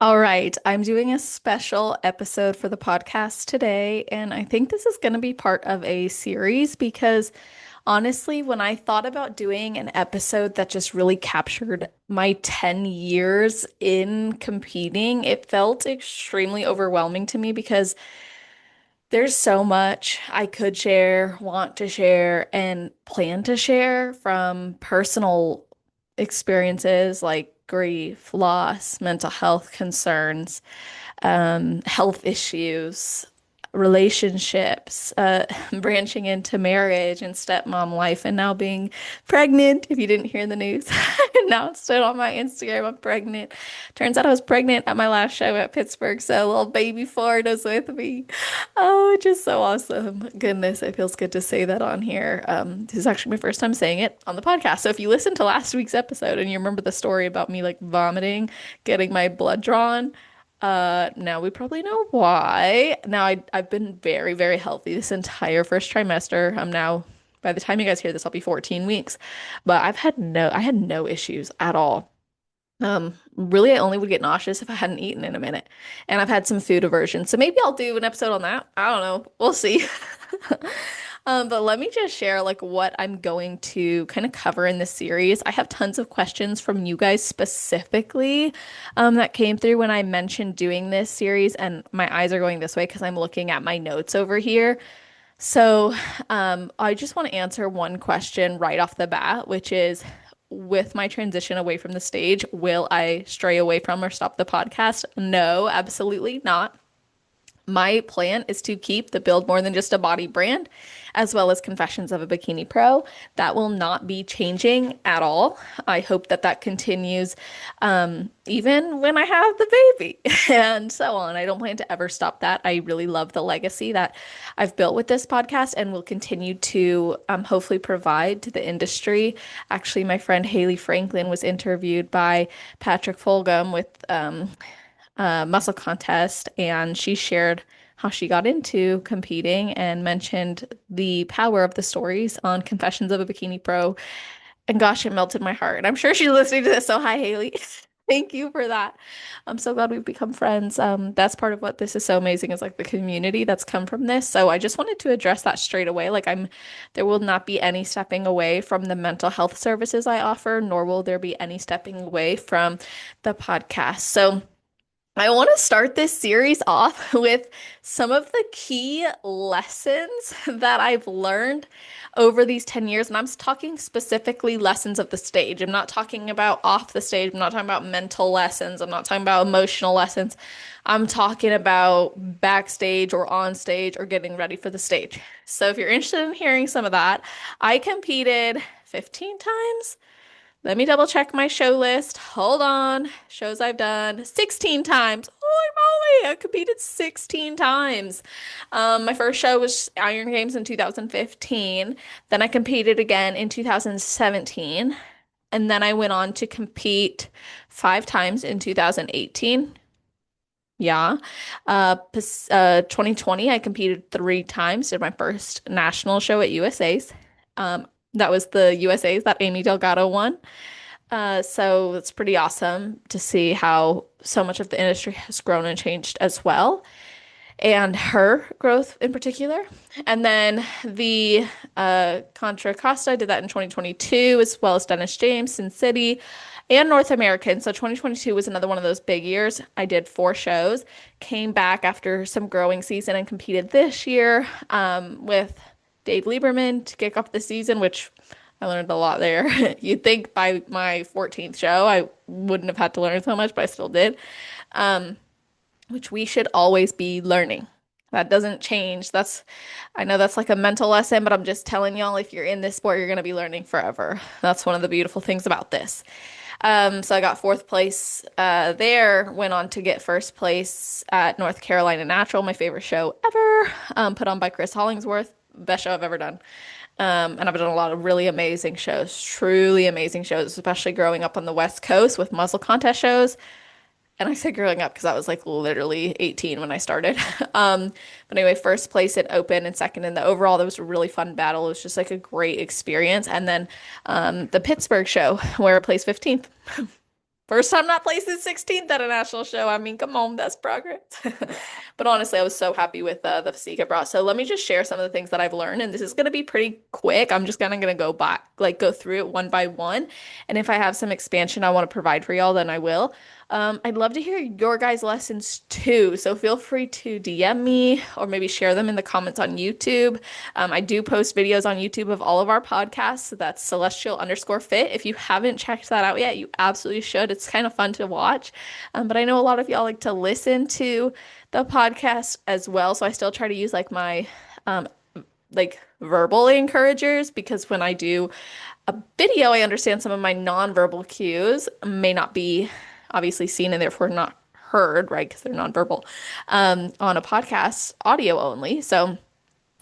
All right, I'm doing a special episode for the podcast today, and I think this is going to be part of a series because honestly, when I thought about doing an episode that just really captured my 10 years in competing, it felt extremely overwhelming to me because there's so much I could share, want to share, and plan to share from personal experiences like grief, loss, mental health concerns, health issues, relationships, branching into marriage and stepmom life, and now being pregnant. If you didn't hear the news, I announced it on my Instagram. I'm pregnant. Turns out I was pregnant at my last show at Pittsburgh, so little baby Ford was with me. Oh, it's just so awesome. Goodness, it feels good to say that on here. This is actually my first time saying it on the podcast. So if you listened to last week's episode and you remember the story about me like vomiting, getting my blood drawn, now we probably know why. Now I've been very, very healthy this entire first trimester. I'm now, by the time you guys hear this, I'll be 14 weeks. But I had no issues at all. Really, I only would get nauseous if I hadn't eaten in a minute. And I've had some food aversion. So maybe I'll do an episode on that. I don't know. We'll see. But let me just share like what I'm going to kind of cover in this series. I have tons of questions from you guys specifically that came through when I mentioned doing this series, and my eyes are going this way because I'm looking at my notes over here. So, I just want to answer one question right off the bat, which is with my transition away from the stage, will I stray away from or stop the podcast? No, absolutely not. My plan is to keep the Build More Than Just a Body brand, as well as Confessions of a Bikini Pro. That will not be changing at all. I hope that that continues even when I have the baby and so on. I don't plan to ever stop that. I really love the legacy that I've built with this podcast and will continue to hopefully provide to the industry. Actually, my friend Haley Franklin was interviewed by Patrick Fulgham with muscle contest, and she shared how she got into competing and mentioned the power of the stories on Confessions of a Bikini Pro. And gosh, it melted my heart. And I'm sure she's listening to this. So hi, Haley. Thank you for that. I'm so glad we've become friends. That's part of what this is so amazing is like the community that's come from this. So I just wanted to address that straight away. There will not be any stepping away from the mental health services I offer, nor will there be any stepping away from the podcast. So I want to start this series off with some of the key lessons that I've learned over these 10 years. And I'm talking specifically lessons of the stage. I'm not talking about off the stage. I'm not talking about mental lessons. I'm not talking about emotional lessons. I'm talking about backstage or on stage or getting ready for the stage. So if you're interested in hearing some of that, I competed 15 times. Let me double check my show list. Hold on. Shows I've done 16 times. Holy moly, I competed 16 times. My first show was Iron Games in 2015. Then I competed again in 2017. And then I went on to compete 5 times in 2018. Yeah. 2020, I competed 3 times. Did my first national show at USA's. That was the USA's that Amy Delgado won. So it's pretty awesome to see how so much of the industry has grown and changed as well, and her growth in particular. And then the Contra Costa, I did that in 2022, as well as Dennis James, Sin City, and North American. So 2022 was another one of those big years. I did 4 shows, came back after some growing season and competed this year with Dave Lieberman to kick off the season, which I learned a lot there. You'd think by my 14th show I wouldn't have had to learn so much, but I still did. Which we should always be learning. That doesn't change. I know that's like a mental lesson, but I'm just telling y'all if you're in this sport, you're going to be learning forever. That's one of the beautiful things about this. So I got 4th place there, went on to get 1st place at North Carolina Natural, my favorite show ever, put on by Chris Hollingsworth, best show I've ever done. And I've done a lot of really amazing shows, truly amazing shows, especially growing up on the West Coast with muscle contest shows. And I say growing up because I was like literally 18 when I started. But anyway, 1st place in open and 2nd in the overall. That was a really fun battle. It was just like a great experience. And then the Pittsburgh show where I placed 15th. First time not placing 16th at a national show. I mean, come on, that's progress. But honestly, I was so happy with the physique I brought. So let me just share some of the things that I've learned, and this is going to be pretty quick. I'm just kind of going to go back, like go through it one by one. And if I have some expansion I want to provide for y'all, then I will. I'd love to hear your guys' lessons too. So feel free to DM me or maybe share them in the comments on YouTube. I do post videos on YouTube of all of our podcasts. So that's celestial_fit. If you haven't checked that out yet, you absolutely should. It's kind of fun to watch. But I know a lot of y'all like to listen to the podcast as well. So I still try to use like my um, like verbal encouragers because when I do a video, I understand some of my nonverbal cues may not be obviously seen and therefore not heard, right? Because they're nonverbal on a podcast, audio only. So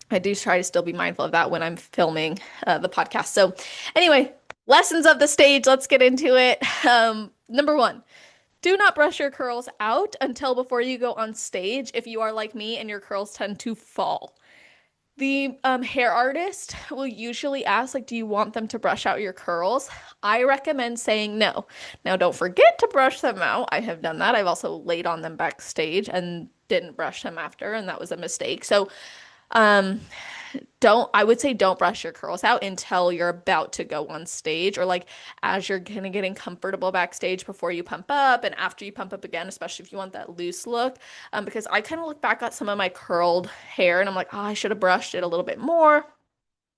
I do try to still be mindful of that when I'm filming the podcast. So, anyway, lessons of the stage. Let's get into it. Number one, do not brush your curls out until before you go on stage if you are like me and your curls tend to fall. The hair artist will usually ask, like, do you want them to brush out your curls? I recommend saying no. Now, don't forget to brush them out. I have done that. I've also laid on them backstage and didn't brush them after, and that was a mistake. So, um, I would say don't brush your curls out until you're about to go on stage or like as you're kind of getting comfortable backstage before you pump up and after you pump up again, especially if you want that loose look. Because I kind of look back at some of my curled hair and I'm like, oh, I should have brushed it a little bit more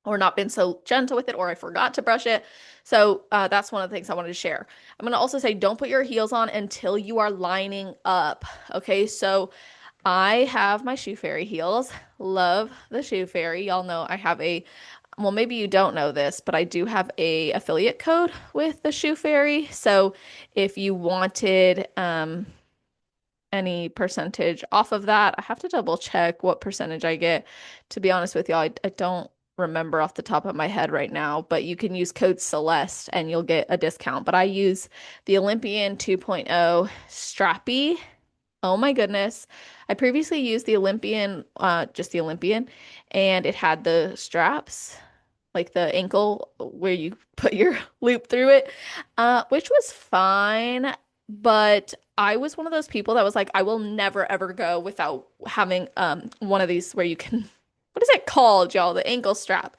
or not been so gentle with it, or I forgot to brush it. So that's one of the things I wanted to share. I'm going to also say don't put your heels on until you are lining up. Okay, so I have my Shoe Fairy heels. Love the Shoe Fairy. Y'all know I have well, maybe you don't know this, but I do have a affiliate code with the Shoe Fairy. So if you wanted any percentage off of that, I have to double check what percentage I get. To be honest with y'all, I don't remember off the top of my head right now, but you can use code CELESTE and you'll get a discount. But I use the Olympian 2.0 Strappy. Oh my goodness. I previously used the Olympian, just the Olympian, and it had the straps, like the ankle where you put your loop through it, which was fine. But I was one of those people that was like, I will never ever go without having one of these where you can, what is it called, y'all? The ankle strap.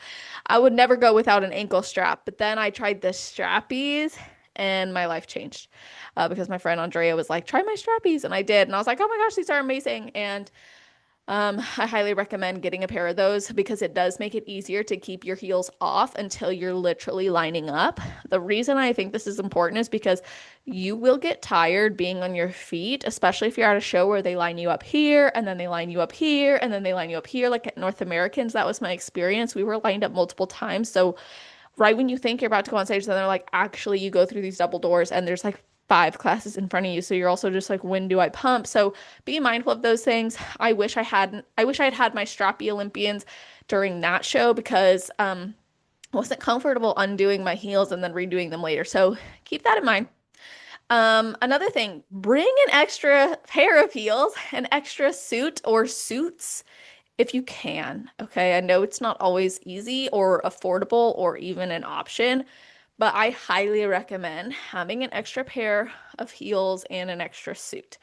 I would never go without an ankle strap. But then I tried the strappies and my life changed because my friend Andrea was like, try my strappies. And I did. And I was like, oh my gosh, these are amazing. And I highly recommend getting a pair of those because it does make it easier to keep your heels off until you're literally lining up. The reason I think this is important is because you will get tired being on your feet, especially if you're at a show where they line you up here and then they line you up here and then they line you up here. Like at North Americans, that was my experience. We were lined up multiple times. So right when you think you're about to go on stage, then they're like, actually, you go through these double doors and there's like five classes in front of you. So you're also just like, when do I pump? So be mindful of those things. I wish I had had my strappy Olympians during that show because I wasn't comfortable undoing my heels and then redoing them later. So keep that in mind. Another thing, bring an extra pair of heels, an extra suit or suits if you can. Okay, I know it's not always easy or affordable or even an option, but I highly recommend having an extra pair of heels and an extra suit.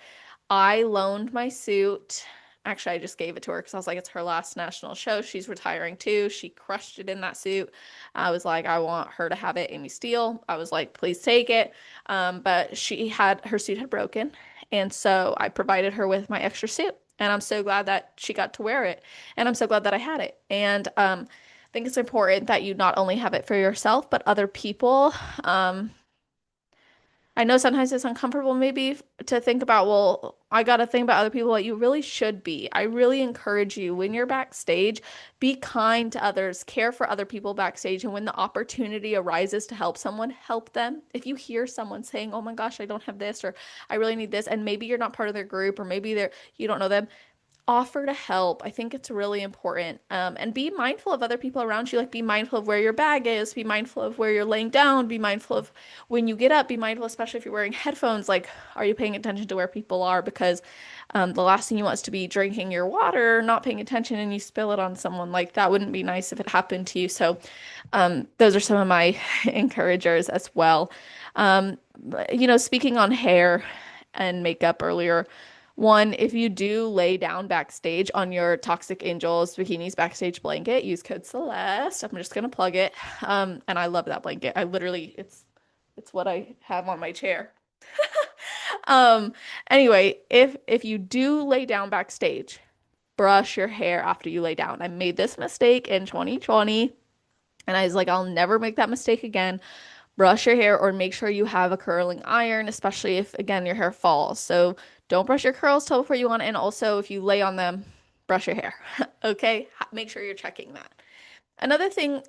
I loaned my suit. Actually, I just gave it to her because I was like, it's her last national show. She's retiring too. She crushed it in that suit. I was like, I want her to have it, Amy Steele. I was like, please take it. But her suit had broken. And so I provided her with my extra suit. And I'm so glad that she got to wear it. And I'm so glad that I had it. And I think it's important that you not only have it for yourself, but other people. I know sometimes it's uncomfortable maybe to think about, well, I got to think about other people that you really should be. I really encourage you when you're backstage, be kind to others, care for other people backstage. And when the opportunity arises to help someone, help them. If you hear someone saying, oh my gosh, I don't have this, or I really need this, and maybe you're not part of their group, or maybe you don't know them, offer to help. I think it's really important. And be mindful of other people around you. Like, be mindful of where your bag is, be mindful of where you're laying down, be mindful of when you get up, be mindful, especially if you're wearing headphones. Like, are you paying attention to where people are? Because the last thing you want is to be drinking your water, not paying attention, and you spill it on someone. Like, that wouldn't be nice if it happened to you. So, those are some of my encouragers as well. Speaking on hair and makeup earlier, one, if you do lay down backstage on your Toxic Angels Bikinis backstage blanket, use code Celeste. I'm just gonna plug it. And I love that blanket. I literally, it's what I have on my chair. Um, anyway, if you do lay down backstage, brush your hair after you lay down. I made this mistake in 2020, and I was like, I'll never make that mistake again. Brush your hair or make sure you have a curling iron, especially if, again, your hair falls. So don't brush your curls till before you want, and also if you lay on them, brush your hair. Okay? Make sure you're checking that. Another thing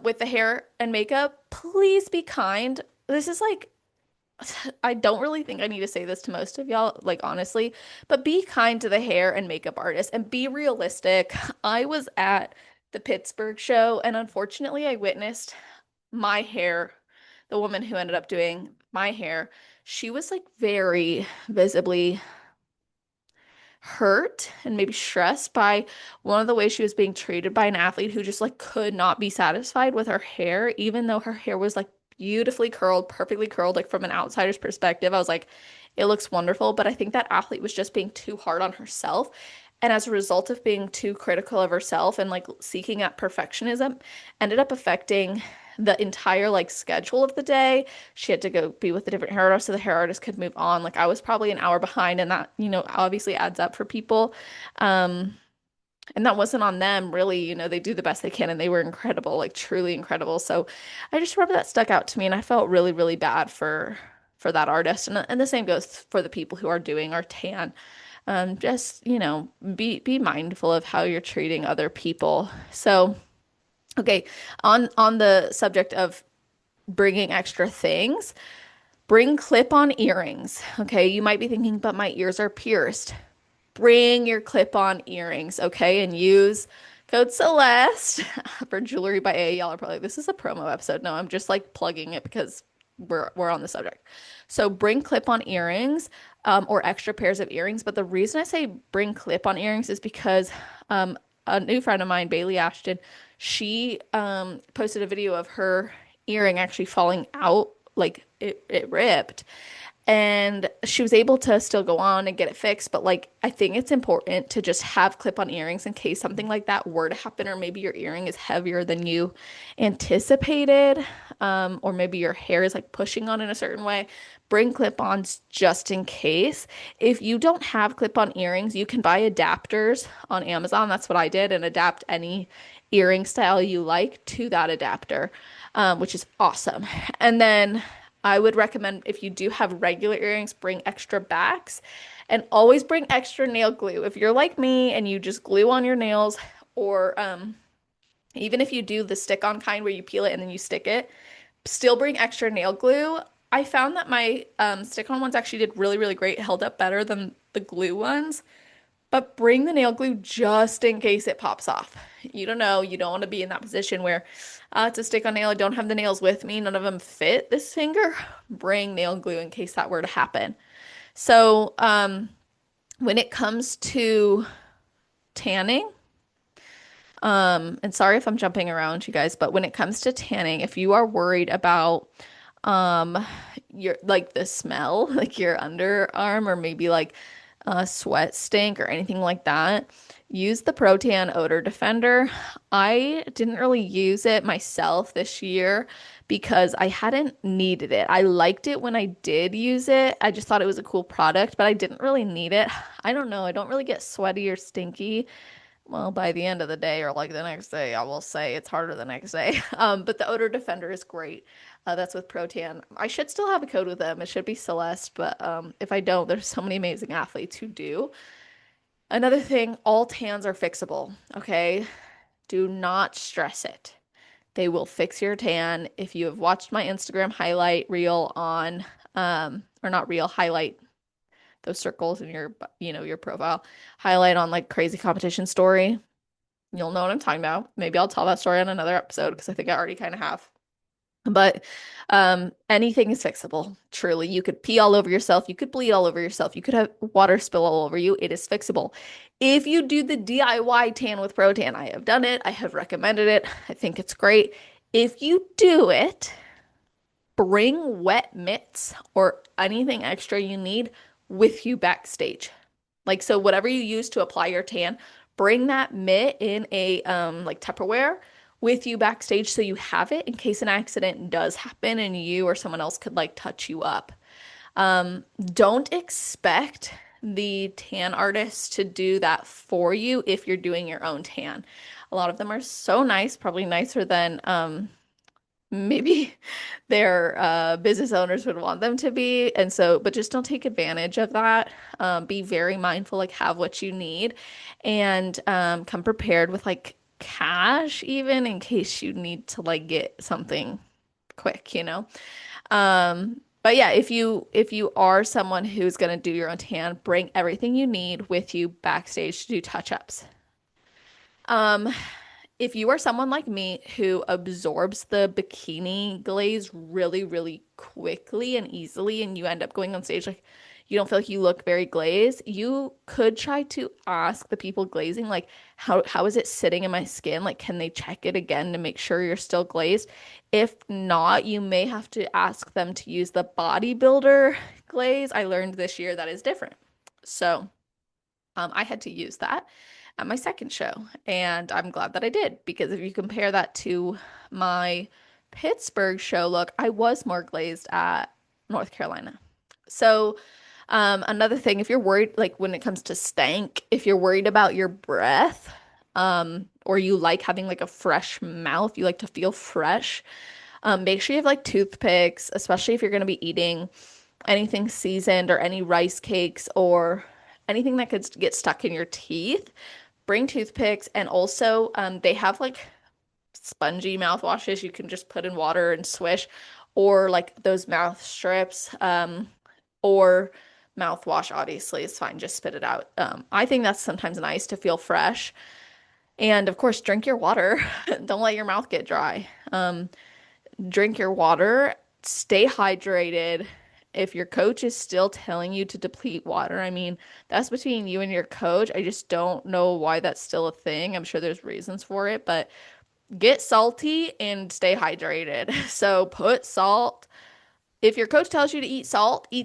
with the hair and makeup, please be kind. This is like, I don't really think I need to say this to most of y'all, like honestly, but be kind to the hair and makeup artists and be realistic. I was at the Pittsburgh show, and unfortunately, I witnessed my hair, the woman who ended up doing my hair, she was like very visibly hurt and maybe stressed by one of the ways she was being treated by an athlete who just like could not be satisfied with her hair, even though her hair was like beautifully curled, perfectly curled, like from an outsider's perspective. I was like, it looks wonderful, but I think that athlete was just being too hard on herself. And as a result of being too critical of herself and like seeking out perfectionism, ended up affecting the entire like schedule of the day. She had to go be with a different hair artist so the hair artist could move on. Like I was probably an hour behind, and that, obviously adds up for people. Um, and that wasn't on them, really. They do the best they can, and they were incredible, like truly incredible. So I just remember that stuck out to me, and I felt really, really bad for that artist. And the same goes for the people who are doing our tan. Just, be mindful of how you're treating other people. So, okay, on the subject of bringing extra things, bring clip-on earrings. Okay, you might be thinking, but my ears are pierced. Bring your clip-on earrings, okay? And use code Celeste for Jewelry by A. Y'all are probably like, this is a promo episode. No, I'm just like plugging it because we're on the subject. So bring clip-on earrings, or extra pairs of earrings. But the reason I say bring clip-on earrings is because a new friend of mine, Bailey Ashton, she posted a video of her earring actually falling out, like it ripped. And she was able to still go on and get it fixed. But like, I think it's important to just have clip-on earrings in case something like that were to happen, or maybe your earring is heavier than you anticipated, or maybe your hair is like pushing on in a certain way. Bring clip-ons just in case. If you don't have clip-on earrings, you can buy adapters on Amazon. That's what I did, and adapt any earring style you like to that adapter, which is awesome. And then I would recommend, if you do have regular earrings, bring extra backs, and always bring extra nail glue. If you're like me and you just glue on your nails, or even if you do the stick-on kind where you peel it and then you stick it, still bring extra nail glue. I found that my stick-on ones actually did really, really great, held up better than the glue ones. But bring the nail glue just in case it pops off. You don't know. You don't want to be in that position where it's a stick-on nail. I don't have the nails with me. None of them fit this finger. Bring nail glue in case that were to happen. So, when it comes to tanning, and sorry if I'm jumping around, you guys, but when it comes to tanning, if you are worried about um your like the smell, like your underarm, or maybe like sweat stink or anything like that, use the Protan odor defender. I didn't really use it myself this year because I hadn't needed it. I liked it when I did use it. I just thought it was a cool product, but I didn't really need it. I don't know. I don't really get sweaty or stinky. Well, by the end of the day, or like the next day, I will say it's harder the next day. But the odor defender is great. That's with Protan. I should still have a code with them. It should be Celeste, but if I don't, there's so many amazing athletes who do. Another thing, all tans are fixable, okay? Do not stress it. They will fix your tan. If you have watched my Instagram highlight reel on, or not reel, highlight those circles in your, your profile, highlight on like crazy competition story. You'll know what I'm talking about. Maybe I'll tell that story on another episode because I think I already kind of have. But anything is fixable. Truly, you could pee all over yourself. You could bleed all over yourself. You could have water spill all over you. It is fixable. If you do the DIY tan with Protan, I have done it. I have recommended it. I think it's great. If you do it, bring wet mitts or anything extra you need with you backstage. Like, so whatever you use to apply your tan, bring that mitt in a like Tupperware with you backstage so you have it in case an accident does happen and you or someone else could like touch you up. Don't expect the tan artist to do that for you if you're doing your own tan. A lot of them are so nice, probably nicer than maybe their business owners would want them to be. And so, but just don't take advantage of that. Be very mindful, like have what you need and come prepared with like cash even in case you need to like get something quick, you know? But yeah, if you are someone who's gonna do your own tan, bring everything you need with you backstage to do touch-ups. Um, if you are someone like me who absorbs the bikini glaze really, really quickly and easily, and you end up going on stage like you don't feel like you look very glazed, you could try to ask the people glazing, like, how is it sitting in my skin? Like, can they check it again to make sure you're still glazed? If not, you may have to ask them to use the bodybuilder glaze. I learned this year that is different. So, I had to use that at my second show, and I'm glad that I did because if you compare that to my Pittsburgh show look, I was more glazed at North Carolina. So, another thing, if you're worried, like when it comes to stank, if you're worried about your breath, or you like having like a fresh mouth, you like to feel fresh, make sure you have like toothpicks, especially if you're going to be eating anything seasoned or any rice cakes or anything that could get stuck in your teeth. Bring toothpicks, and also they have like spongy mouthwashes you can just put in water and swish, or like those mouth strips, or mouthwash obviously is fine, just spit it out. I think that's sometimes nice to feel fresh. And of course, drink your water. Don't let your mouth get dry. Drink your water, stay hydrated. If your coach is still telling you to deplete water, I mean, that's between you and your coach. I just don't know why that's still a thing. I'm sure there's reasons for it, but get salty and stay hydrated. So put salt. If your coach tells you to eat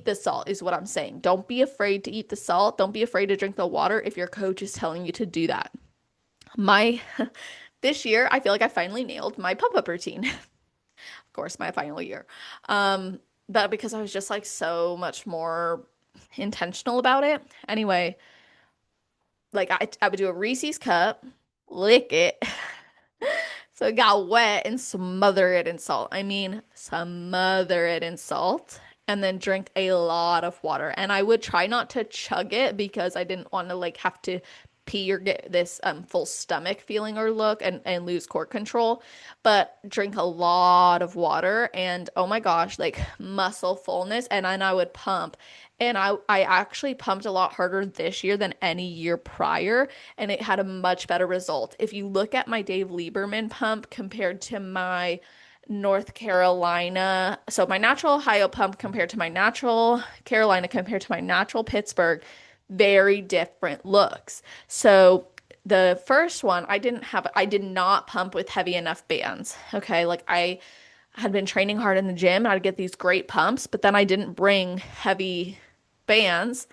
the salt, is what I'm saying. Don't be afraid to eat the salt. Don't be afraid to drink the water if your coach is telling you to do that. My this year, I feel like I finally nailed my pump up routine. Of course, my final year. But because I was just like so much more intentional about it. Anyway, like I would do a Reese's cup, lick it, so it got wet and smother it in salt. I mean, smother it in salt and then drink a lot of water. And I would try not to chug it because I didn't want to like have to pee or get this full stomach feeling or look and lose core control. But drink a lot of water and oh my gosh, like muscle fullness. And then I would pump. And I actually pumped a lot harder this year than any year prior, and it had a much better result. If you look at my Dave Lieberman pump compared to my North Carolina, so my natural Ohio pump compared to my natural Carolina compared to my natural Pittsburgh, very different looks. So the first one, I did not pump with heavy enough bands. Okay, like I had been training hard in the gym and I'd get these great pumps, but then I didn't bring heavy bands,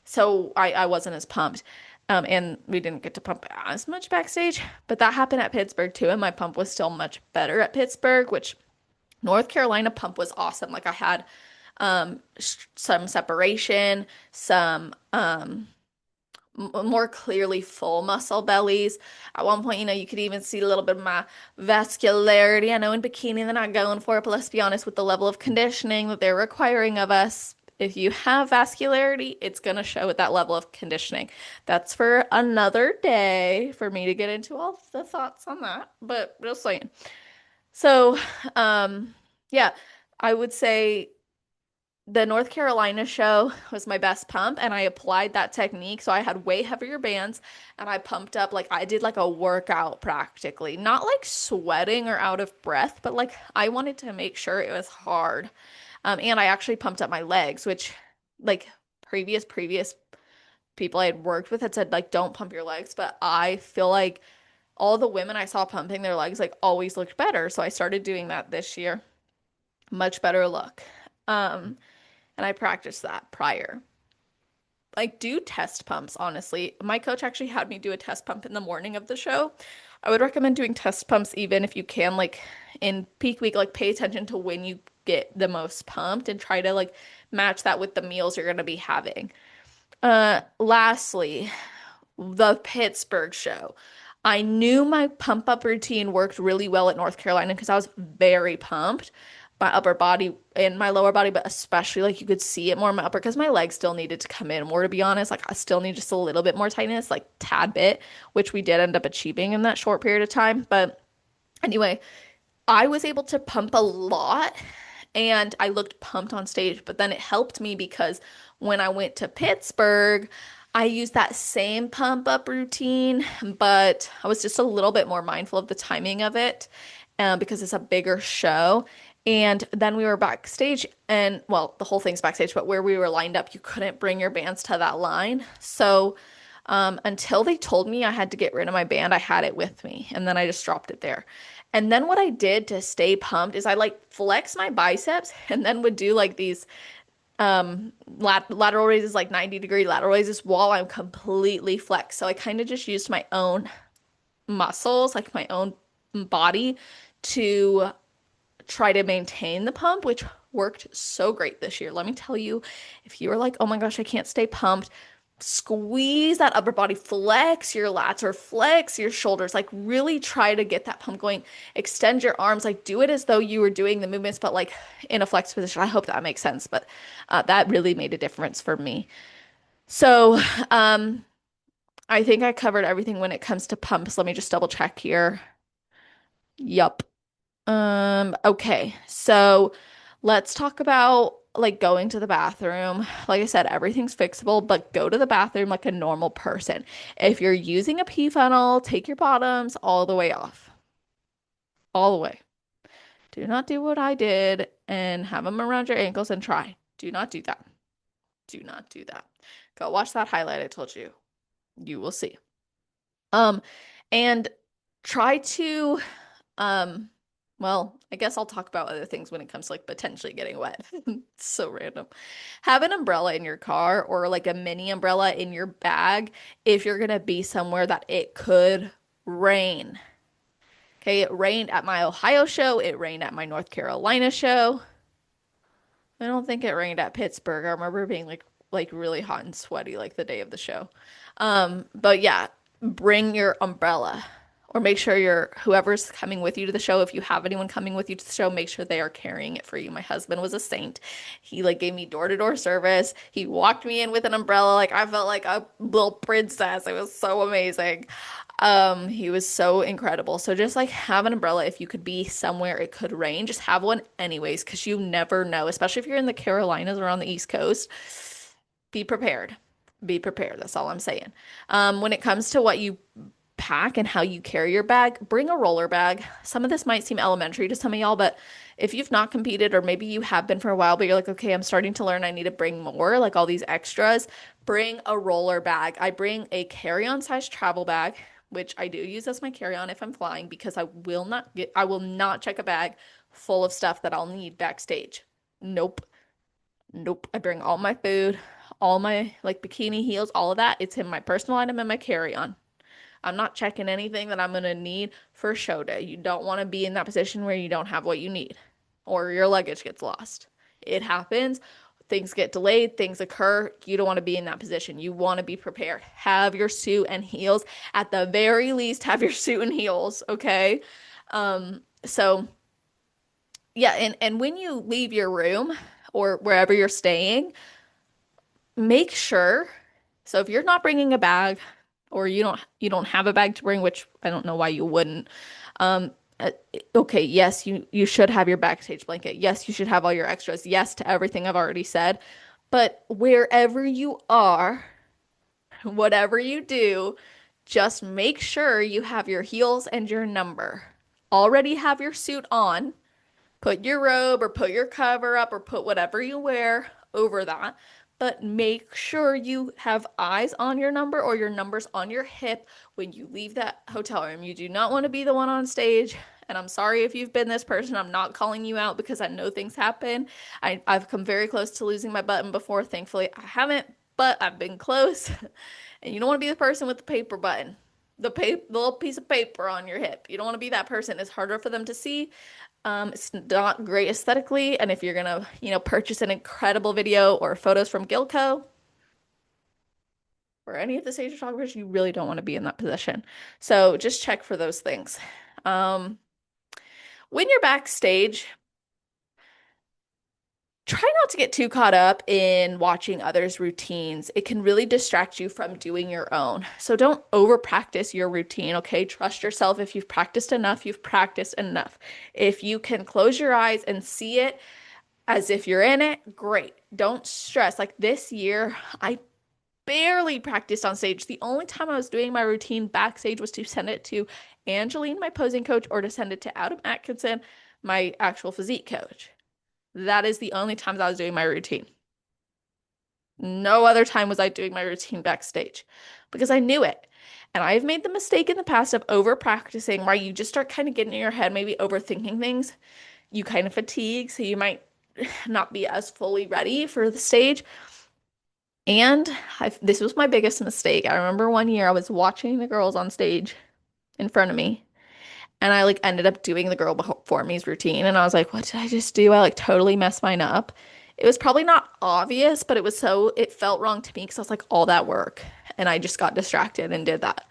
so I wasn't as pumped. And we didn't get to pump as much backstage, but that happened at Pittsburgh too, and my pump was still much better at Pittsburgh, which North Carolina pump was awesome. Like I had some separation, some more clearly full muscle bellies. At one point, you could even see a little bit of my vascularity. I know in bikini they're not going for it, but let's be honest, with the level of conditioning that they're requiring of us, if you have vascularity, it's going to show at that level of conditioning. That's for another day for me to get into all the thoughts on that, but just saying. So, yeah, I would say the North Carolina show was my best pump, and I applied that technique. So I had way heavier bands, and I pumped up like I did like a workout practically, not like sweating or out of breath, but like I wanted to make sure it was hard. And I actually pumped up my legs, which like previous people I had worked with had said like don't pump your legs, but I feel like all the women I saw pumping their legs like always looked better. So I started doing that this year. Much better look. Um, and I practiced that prior. Like do test pumps, honestly. My coach actually had me do a test pump in the morning of the show. I would recommend doing test pumps even if you can, like in peak week, like pay attention to when you get the most pumped and try to like match that with the meals you're gonna be having. Lastly, the Pittsburgh show. I knew my pump up routine worked really well at North Carolina because I was very pumped. My upper body and my lower body, but especially like you could see it more in my upper because my legs still needed to come in more, to be honest. Like I still need just a little bit more tightness, like tad bit, which we did end up achieving in that short period of time. But anyway, I was able to pump a lot and I looked pumped on stage, but then it helped me because when I went to Pittsburgh, I used that same pump up routine, but I was just a little bit more mindful of the timing of it because it's a bigger show. And then we were backstage, and well, the whole thing's backstage, but where we were lined up, you couldn't bring your bands to that line. So until they told me I had to get rid of my band, I had it with me, and then I just dropped it there. And then what I did to stay pumped is I like flex my biceps and then would do like these lateral raises, like 90-degree lateral raises while I'm completely flexed. So I kind of just used my own muscles, like my own body to try to maintain the pump, which worked so great this year. Let me tell you, if you are like, oh my gosh, I can't stay pumped, squeeze that upper body, flex your lats or flex your shoulders, like really try to get that pump going. Extend your arms, like do it as though you were doing the movements, but like in a flex position. I hope that makes sense, but that really made a difference for me. So, I think I covered everything when it comes to pumps. Let me just double check here. Yup. Okay. So let's talk about like going to the bathroom. Like I said, everything's fixable, but go to the bathroom like a normal person. If you're using a pee funnel, take your bottoms all the way off. All the way. Do not do what I did and have them around your ankles and try. Do not do that. Do not do that. Go watch that highlight I told you. You will see. Um, and try to Um, well, I guess I'll talk about other things when it comes to like potentially getting wet. It's so random. Have an umbrella in your car or like a mini umbrella in your bag if you're gonna be somewhere that it could rain. Okay, it rained at my Ohio show, it rained at my North Carolina show. I don't think it rained at Pittsburgh. I remember being like really hot and sweaty like the day of the show. But yeah, bring your umbrella or make sure your whoever's coming with you to the show, if you have anyone coming with you to the show, make sure they are carrying it for you. My husband was a saint. He like gave me door-to-door service. He walked me in with an umbrella. Like I felt like a little princess. It was so amazing. He was so incredible. So just like have an umbrella if you could be somewhere it could rain. Just have one anyways, because you never know, especially if you're in the Carolinas or on the East Coast. Be prepared. Be prepared. That's all I'm saying. When it comes to what you pack and how you carry your bag, bring a roller bag. Some of this might seem elementary to some of y'all, but if you've not competed or maybe you have been for a while, but you're like, okay, I'm starting to learn I need to bring more, like all these extras, bring a roller bag. I bring a carry-on size travel bag, which I do use as my carry-on if I'm flying because I will not check a bag full of stuff that I'll need backstage. Nope. Nope. I bring all my food, all my like bikini heels, all of that. It's in my personal item and my carry-on. I'm not checking anything that I'm gonna need for show day. You don't want to be in that position where you don't have what you need or your luggage gets lost. It happens. Things get delayed, things occur. You don't want to be in that position. You want to be prepared. Have your suit and heels. At the very least, have your suit and heels, okay? So yeah, and when you leave your room or wherever you're staying, make sure. So if you're not bringing a bag or you don't have a bag to bring, which I don't know why you wouldn't, uh, okay, yes, you should have your backstage blanket. Yes, you should have all your extras. Yes to everything I've already said. But wherever you are, whatever you do, just make sure you have your heels and your number. Already have your suit on. Put your robe or put your cover up or put whatever you wear over that. But make sure you have eyes on your number or your numbers on your hip when you leave that hotel room. You do not want to be the one on stage. And I'm sorry if you've been this person. I'm not calling you out because I know things happen. I've come very close to losing my button before. Thankfully, I haven't, but I've been close. And you don't want to be the person with the paper button, the little piece of paper on your hip. You don't want to be that person. It's harder for them to see. It's not great aesthetically, and if you're gonna, purchase an incredible video or photos from Gilco or any of the stage photographers, you really don't want to be in that position. So just check for those things. Um, when you're backstage, try not to get too caught up in watching others' routines. It can really distract you from doing your own. So don't over practice your routine, okay? Trust yourself. If you've practiced enough, you've practiced enough. If you can close your eyes and see it as if you're in it, great. Don't stress. Like this year, I barely practiced on stage. The only time I was doing my routine backstage was to send it to Angeline, my posing coach, or to send it to Adam Atkinson, my actual physique coach. That is the only times I was doing my routine. No other time was I doing my routine backstage because I knew it. And I've made the mistake in the past of over practicing where you just start kind of getting in your head, maybe overthinking things. You kind of fatigue, so you might not be as fully ready for the stage. And this was my biggest mistake. I remember one year I was watching the girls on stage in front of me, and I like ended up doing the girl before me's routine, and I was like, what did I just do? I like totally messed mine up. It was probably not obvious, but it felt wrong to me because I was like, all that work, and I just got distracted and did that.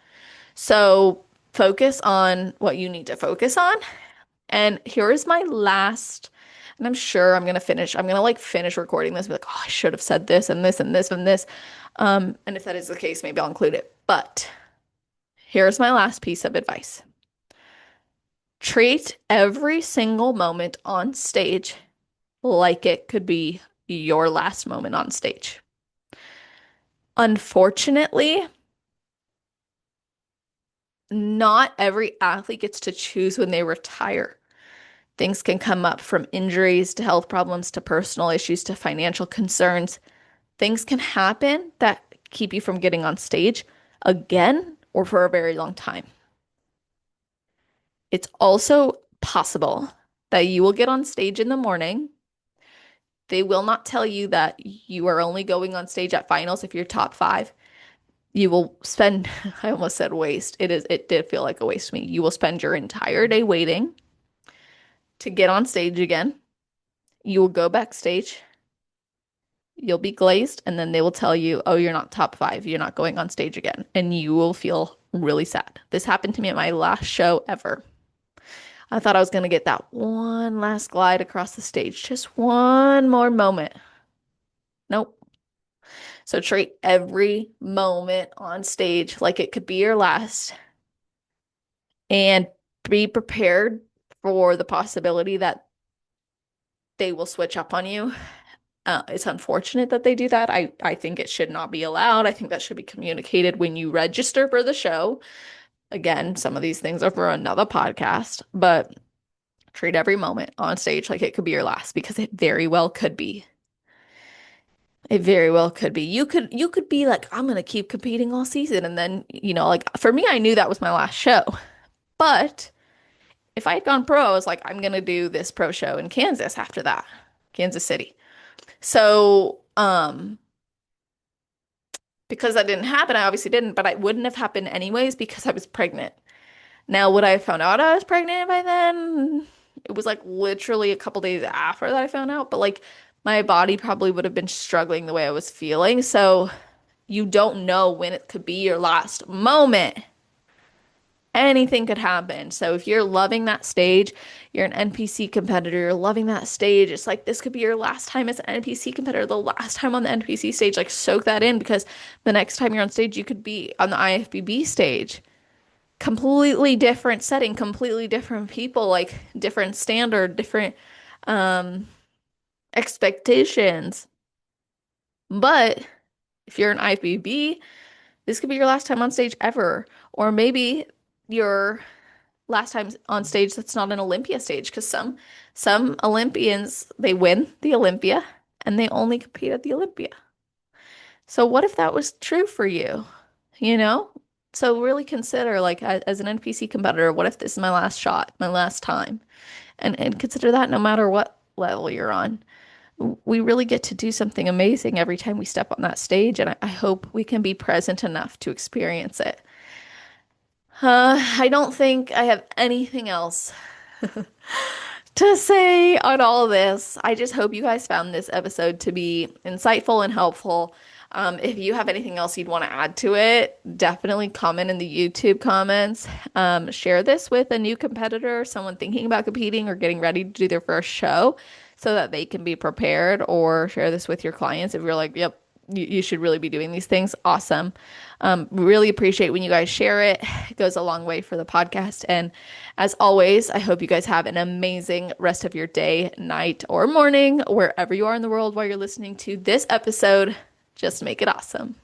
So focus on what you need to focus on. And here is my last, and I'm sure I'm gonna like finish recording this, be like, oh, I should have said this and this and this and this. And if that is the case, maybe I'll include it. But here's my last piece of advice. Treat every single moment on stage like it could be your last moment on stage. Unfortunately, not every athlete gets to choose when they retire. Things can come up from injuries to health problems to personal issues to financial concerns. Things can happen that keep you from getting on stage again or for a very long time. It's also possible that you will get on stage in the morning. They will not tell you that you are only going on stage at finals if you're top five. You will spend, I almost said waste. It did feel like a waste to me. You will spend your entire day waiting to get on stage again. You will go backstage. You'll be glazed, and then they will tell you, oh, you're not top five. You're not going on stage again. And you will feel really sad. This happened to me at my last show ever. I thought I was going to get that one last glide across the stage, just one more moment. Nope. So treat every moment on stage like it could be your last and be prepared for the possibility that they will switch up on you. It's unfortunate that they do that. I think it should not be allowed. I think that should be communicated when you register for the show. Again, some of these things are for another podcast, but treat every moment on stage like it could be your last because it very well could be. It very well could be. You could be like, I'm gonna keep competing all season, and then, like for me, I knew that was my last show. But if I had gone pro, I was like, I'm gonna do this pro show in Kansas after that, Kansas City. So, because that didn't happen, I obviously didn't, but it wouldn't have happened anyways because I was pregnant. Now, would I have found out I was pregnant by then? It was like literally a couple days after that I found out, but like my body probably would have been struggling the way I was feeling. So you don't know when it could be your last moment. Anything could happen. So if you're loving that stage, you're an NPC competitor, you're loving that stage, it's like this could be your last time as an NPC competitor, the last time on the NPC stage. Like soak that in because the next time you're on stage, you could be on the IFBB stage. completely different setting, completely different people, like different standard, different um expectations. But if you're an IFBB, this could be your last time on stage ever. Or maybe your last time on stage that's not an Olympia stage, because some Olympians they win the Olympia and they only compete at the Olympia. So what if that was true for you? You know? So really consider like as an NPC competitor, what if this is my last shot, my last time? And consider that no matter what level you're on. We really get to do something amazing every time we step on that stage, and I hope we can be present enough to experience it. I don't think I have anything else to say on all this. I just hope you guys found this episode to be insightful and helpful. If you have anything else you'd want to add to it, definitely comment in the YouTube comments. Share this with a new competitor, someone thinking about competing or getting ready to do their first show so that they can be prepared, or share this with your clients if you're like, yep, you should really be doing these things. Awesome. Really appreciate when you guys share it. It goes a long way for the podcast. And as always, I hope you guys have an amazing rest of your day, night, or morning, wherever you are in the world while you're listening to this episode. Just make it awesome.